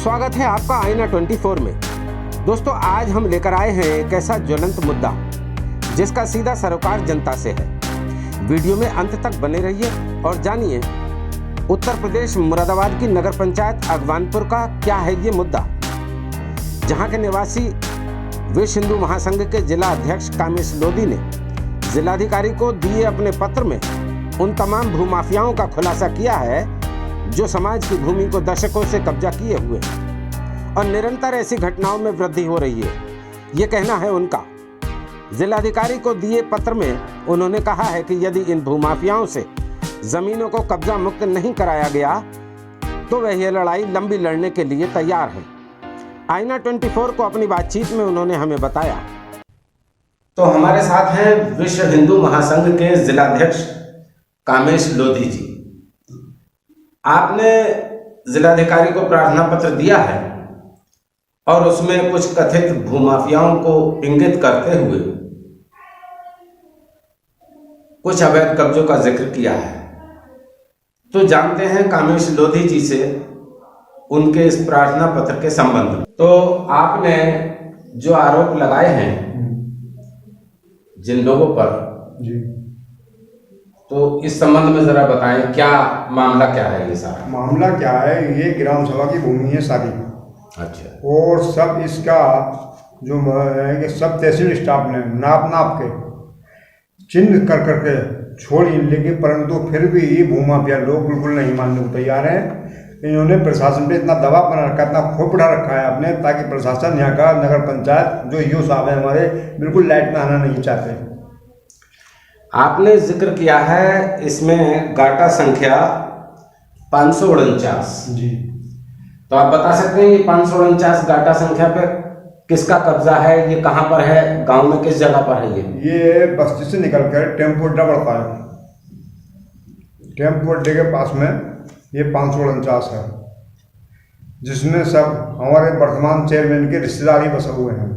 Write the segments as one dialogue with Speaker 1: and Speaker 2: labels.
Speaker 1: स्वागत है आपका आईना 24 में। दोस्तों, आज हम लेकर आए हैं एक ऐसा ज्वलंत मुद्दा जिसका सीधा सरोकार जनता से है। वीडियो में अंत तक बने रहिए और जानिए उत्तर प्रदेश मुरादाबाद की नगर पंचायत अगवानपुर का क्या है ये मुद्दा, जहां के निवासी विश्व हिंदू महासंघ के जिला अध्यक्ष कामेश लोधी ने जिलाधिकारी को दिए अपने पत्र में उन तमाम भूमाफियाओं का खुलासा किया है जो समाज की भूमि को दशकों से कब्जा किए हुए हैं और निरंतर ऐसी घटनाओं में वृद्धि हो रही है, ये कहना है उनका। जिलाधिकारी को दिए पत्र में उन्होंने कहा है कि यदि इन भूमाफियाओं से जमीनों को कब्जा मुक्त नहीं कराया गया तो वह यह लड़ाई लंबी लड़ने के लिए तैयार है। आईना 24 को अपनी बातचीत में उन्होंने हमें बताया। तो हमारे साथ हैं विश्व हिंदू महासंघ के जिलाध्यक्ष कामेश लोधी जी। आपने जिलाधिकारी को प्रार्थना पत्र दिया है और उसमें कुछ कथित भूमाफियाओं को इंगित करते हुए कुछ अवैध कब्जों का जिक्र किया है। तो जानते हैं कामेश लोधी जी से उनके इस प्रार्थना पत्र के संबंध में। तो आपने जो आरोप लगाए हैं जिन लोगों पर
Speaker 2: जी,
Speaker 1: तो इस संबंध में जरा बताएं, क्या मामला क्या है? ये सारा
Speaker 2: मामला क्या है? ये ग्राम सभा की भूमि है सारी।
Speaker 1: अच्छा।
Speaker 2: और सब इसका जो है कि सब तहसील स्टाफ ने नाप के चिन्ह कर करके छोड़ी, लेकिन परंतु फिर भी ये भूमाफिया लोग बिल्कुल नहीं मानने को तैयार हैं। इन्होंने प्रशासन पे इतना दबाव बना रखा है, इतना खोप उठा रखा है अपने, ताकि प्रशासन यहाँ का नगर पंचायत जो ईओ साहब है हमारे, बिल्कुल लाइट में आना नहीं चाहते।
Speaker 1: आपने जिक्र किया है इसमें गाटा संख्या 549
Speaker 2: जी,
Speaker 1: तो आप बता सकते हैं ये 549 गाटा संख्या पे किसका कब्जा है? ये कहाँ पर है? गांव में किस जगह पर है?
Speaker 2: ये बस्ती से निकलकर टेम्पो अड्डा पड़ता है, टेम्पो अड्डे के पास में ये 549 है, जिसमें सब हमारे वर्तमान चेयरमैन के रिश्तेदार ही बसे हुए हैं।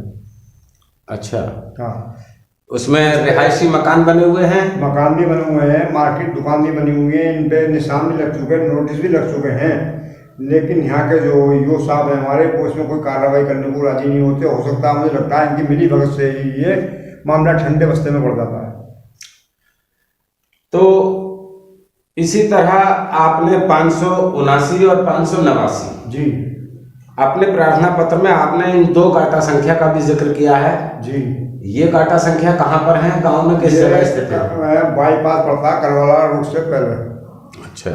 Speaker 1: अच्छा।
Speaker 2: हाँ,
Speaker 1: उसमें रिहायशी मकान बने हुए हैं?
Speaker 2: मकान भी बने हुए हैं, मार्केट दुकान भी बनी हुई है, इन पे निशान भी लग चुके हैं, नोटिस भी लग चुके हैं, लेकिन यहाँ के जो ईओ साहब हैं हमारे, वो इसमें कोई कार्रवाई करने को राजी नहीं होते। हो सकता है, मुझे लगता है इनकी मिली भगत से ही ये मामला ठंडे बस्ते में पड़ जाता है।
Speaker 1: तो इसी तरह आपने 579 और 589
Speaker 2: जी,
Speaker 1: अपने प्रार्थना पत्र में आपने इन दो गाटा संख्या का भी जिक्र किया है।
Speaker 2: जी,
Speaker 1: ये गाटा संख्या कहाँ पर है? गांव में किस जगह स्थित है?
Speaker 2: बाईपास पड़ता है करवाला रोड से पहले।
Speaker 1: अच्छा।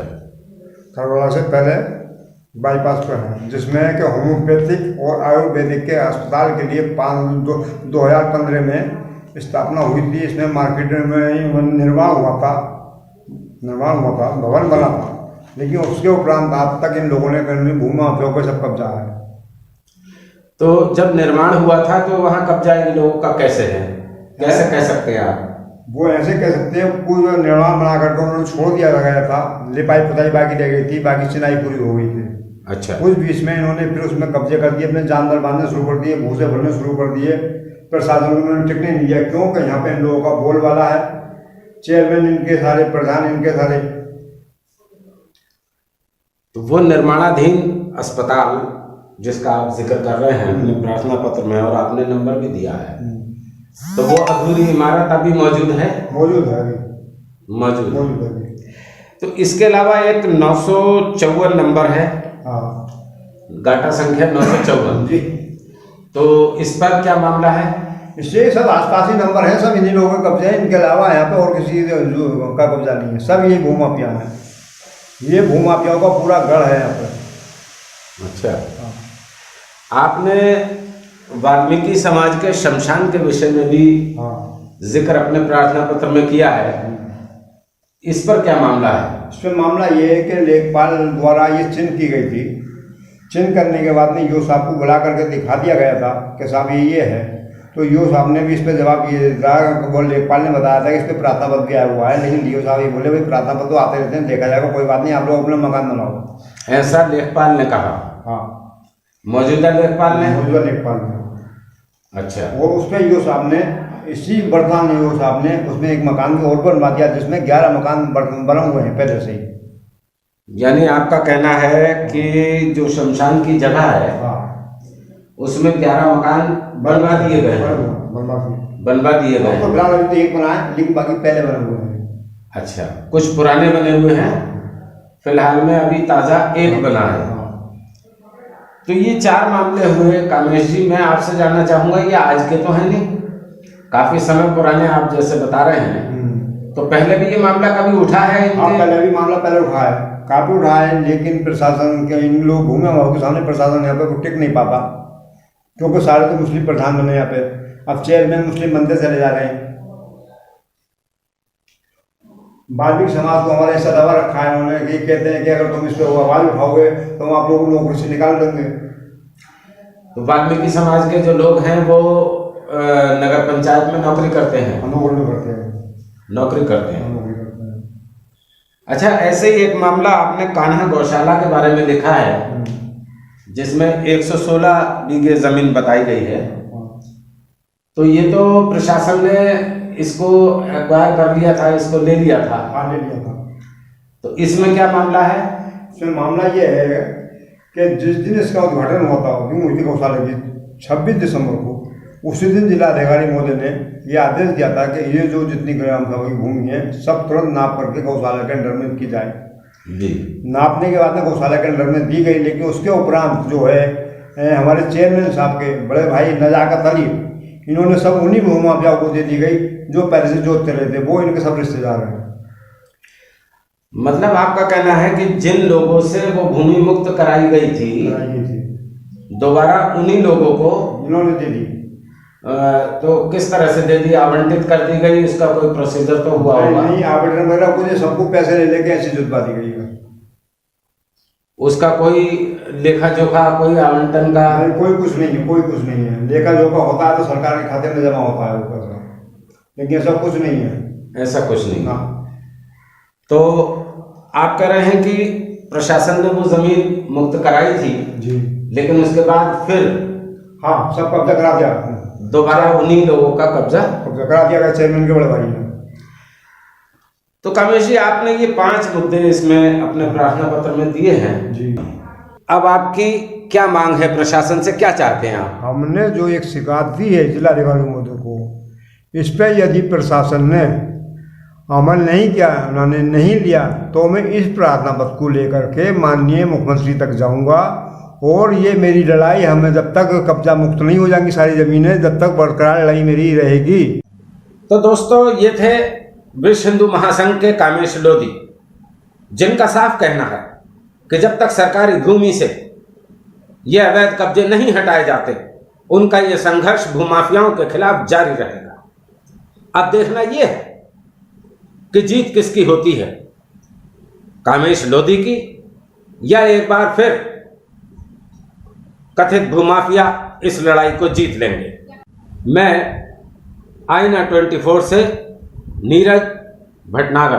Speaker 2: करवाला से पहले बाईपास पर है, जिसमें कि होम्योपैथिक और आयुर्वेदिक के अस्पताल के लिए 2015 में स्थापना हुई थी। इसमें मार्केट में निर्माण हुआ था, भवन बना था, लेकिन उसके उपरांत आज तक इन लोगों ने भूमाफियाओं पर सब कब्जा है।
Speaker 1: तो जब निर्माण हुआ था तो वहाँ कब्जा इन लोगों का कैसे है? कैसे कह सकते हैं आप?
Speaker 2: वो ऐसे कह सकते हैं, पूरा निर्माण बना करके उन्होंने छोड़ दिया गया था, लिपाई पुताई बाकी रह गई थी, बाकी चिनाई पूरी हो गई थी।
Speaker 1: अच्छा।
Speaker 2: उस बीच में इन्होंने फिर उसमें कब्जे कर दिए, अपने जानवर बांधने शुरू कर दिए, भूसे भरने शुरू कर दिए। प्रशासन को उन्होंने टिकने नहीं दिया, क्योंकि यहाँ पे इन लोगों का बोलबाला है, चेयरमैन इनके सारे, प्रधान इनके सारे।
Speaker 1: तो वो निर्माणाधीन अस्पताल जिसका आप जिक्र कर रहे हैं अपने प्रार्थना पत्र में, और आपने नंबर भी दिया है, तो वो अधूरी इमारत अभी मौजूद है?
Speaker 2: मौजूद है,
Speaker 1: मौजूद
Speaker 2: है।
Speaker 1: तो इसके अलावा एक 954 नंबर है।
Speaker 2: हाँ,
Speaker 1: गाटा संख्या 954
Speaker 2: जी।
Speaker 1: तो इस पर क्या मामला है?
Speaker 2: इससे सब आसपास ही नंबर है, सब इन्हीं लोगों के कब्जे हैं। इनके अलावा यहाँ पे और किसी का कब्जा नहीं है, सब ये भूमाफिया है। ये भूमाफियाओं का पूरा गढ़ है यहाँ पर।
Speaker 1: अच्छा। आपने वाल्मीकि समाज के शमशान के विषय में भी जिक्र अपने प्रार्थना पत्र में किया है, इस पर क्या मामला है?
Speaker 2: इस पर मामला ये है कि लेखपाल द्वारा ये चिन्ह की गई थी। चिन्ह करने के बाद में ईओ साहब को बुला करके दिखा दिया गया था कि साहब ये है। तो ईओ साहब ने भी इस पर जवाब ये दिया, वो लेखपाल ने बताया था कि इस पर प्रार्थना पत्र भी आया हुआ है, लेकिन ईओ साहब ये बोले भाई प्रार्थना पत्र तो आते रहते हैं, देखा जाएगा, कोई बात नहीं, आप लोग अपना मकान बनाओ।
Speaker 1: ऐसा लेखपाल ने कहा?
Speaker 2: हाँ,
Speaker 1: मौजूदा लेखपाल ने?
Speaker 2: मौजूदा लेखपाल ने।
Speaker 1: अच्छा।
Speaker 2: और उस पर ईओ साहब ने, इसी वर्तमान ईओ साहब ने उसमें एक मकान भी और बनवा दिया, जिसमें 11 मकान बने हुए हैं पहले से ही।
Speaker 1: यानी आपका कहना है कि जो शमशान की जगह है
Speaker 2: हाँ
Speaker 1: उसमें 11 मकान बनवा दिए गए हैं, बनवा दिए गए
Speaker 2: तो
Speaker 1: हैं।
Speaker 2: फिलहाल अभी तो एक बना है, लेकिन बाकी पहले बने हुए हैं।
Speaker 1: अच्छा, कुछ पुराने बने हुए हैं, फिलहाल में अभी ताज़ा एक बना है।
Speaker 2: हाँ।
Speaker 1: तो ये 4 मामले हुए कामेश जी। मैं आपसे जानना चाहूँगा, ये आज के तो हैं नहीं, काफ़ी समय पुराने आप जैसे बता रहे हैं, तो पहले भी ये मामला कभी उठा है
Speaker 2: हाँ
Speaker 1: इनके?
Speaker 2: पहले भी मामला पहले उठा है, काफी उठा है, लेकिन प्रशासन के इन लोग भूमि अभाव के सामने प्रशासन यहाँ पे टिक नहीं पाता, क्योंकि सारे तो मुस्लिम प्रधान बने यहाँ पे। अब चेयरमैन मुस्लिम बनते चले जा रहे हैं। वाल्मीकि समाज को हमारे ऐसा दबा रखा है उन्होंने कि कहते हैं कि अगर तुम इस पर आवाज उठाओगे तो हम आप लोगों को नौकरी से निकाल देंगे।
Speaker 1: तो वाल्मीकि समाज के जो लोग हैं वो नगर पंचायत में नौकरी करते हैं?
Speaker 2: नौकरी नहीं करते हैं,
Speaker 1: नौकरी करते हैं।
Speaker 2: नौकरी करते हैं।
Speaker 1: अच्छा, ऐसे ही एक मामला आपने कान्हा गौशाला के बारे में लिखा है, जिसमें 116 बीघे जमीन बताई गई है। तो ये तो प्रशासन ने इसको एक्वायर कर लिया था, इसको ले लिया था।
Speaker 2: हाँ ले लिया था।
Speaker 1: तो इसमें क्या मामला है?
Speaker 2: इसमें मामला ये है कि जिस दिन इसका उद्घाटन हुआ था मूर्ति गौशाला की 26 दिसंबर को, उसी दिन जिलाधिकारी महोदय ने ये आदेश दिया था कि ये जो जितनी ग्राम सभा की भूमि है सब तुरंत नाप करके गौशाला के अंडर में की जाए।
Speaker 1: जी।
Speaker 2: नापने के बाद में गौशाला के अंडर में दी गई, लेकिन उसके उपरांत जो है हमारे चेयरमैन साहब के बड़े भाई नजाकत अली, इन्होंने सब उन्हीं भूमि माफिया को दे दी गई जो पहले से जोतते रहे थे, वो इनके सब रिश्तेदार हैं।
Speaker 1: मतलब आपका कहना है कि जिन लोगों से वो भूमि मुक्त कराई गई थी, दोबारा उन्हीं लोगों को
Speaker 2: इन्होंने दे दी।
Speaker 1: तो किस तरह से दे दी? आवंटित कर दी गई? उसका कोई प्रोसीजर तो हुआ होगा?
Speaker 2: नहीं, आवंटन वगैरह कुछ, सबको पैसे ले लेके ऐसी जुटवा दी गई है।
Speaker 1: उसका कोई लेखा जोखा, कोई आवंटन का?
Speaker 2: नहीं, कोई कुछ नहीं है, कोई कुछ नहीं है। लेखा जोखा होता है तो सरकार के खाते में जमा होता है वो पैसा, लेकिन ऐसा कुछ नहीं है।
Speaker 1: ऐसा कुछ नहीं।
Speaker 2: हाँ।
Speaker 1: तो आप कह रहे हैं कि प्रशासन ने वो जमीन मुक्त कराई थी
Speaker 2: जी,
Speaker 1: लेकिन उसके बाद फिर
Speaker 2: हाँ सब कब्जा करा दिया,
Speaker 1: दोबारा उन्हीं लोगों का कब्जा
Speaker 2: करा दिया गया चेयरमैन के बड़े भाई ने।
Speaker 1: तो कामेश जी, आपने ये 5 मुद्दे इसमें अपने प्रार्थना पत्र में दिए हैं
Speaker 2: जी।
Speaker 1: अब आपकी क्या मांग है? प्रशासन से क्या चाहते हैं आप?
Speaker 2: हमने जो एक शिकायत दी है जिलाधिकारी महोदय को, इस पर यदि प्रशासन ने अमल नहीं किया, उन्होंने नहीं लिया, तो मैं इस प्रार्थना पत्र को लेकर के माननीय मुख्यमंत्री तक जाऊंगा, और ये मेरी लड़ाई, हमें जब तक कब्जा मुक्त नहीं हो जाएंगी सारी ज़मीनें, जब तक बरकरार लड़ाई मेरी रहेगी।
Speaker 1: तो दोस्तों, ये थे विश्व हिंदू महासंघ के कामेश लोधी, जिनका साफ कहना है कि जब तक सरकारी भूमि से ये अवैध कब्जे नहीं हटाए जाते, उनका ये संघर्ष भूमाफियाओं के खिलाफ जारी रहेगा। अब देखना ये है कि जीत किसकी होती है, कामेश लोधी की, या एक बार फिर कथित भूमाफिया इस लड़ाई को जीत लेंगे। मैं आईना 24 से नीरज भटनागर।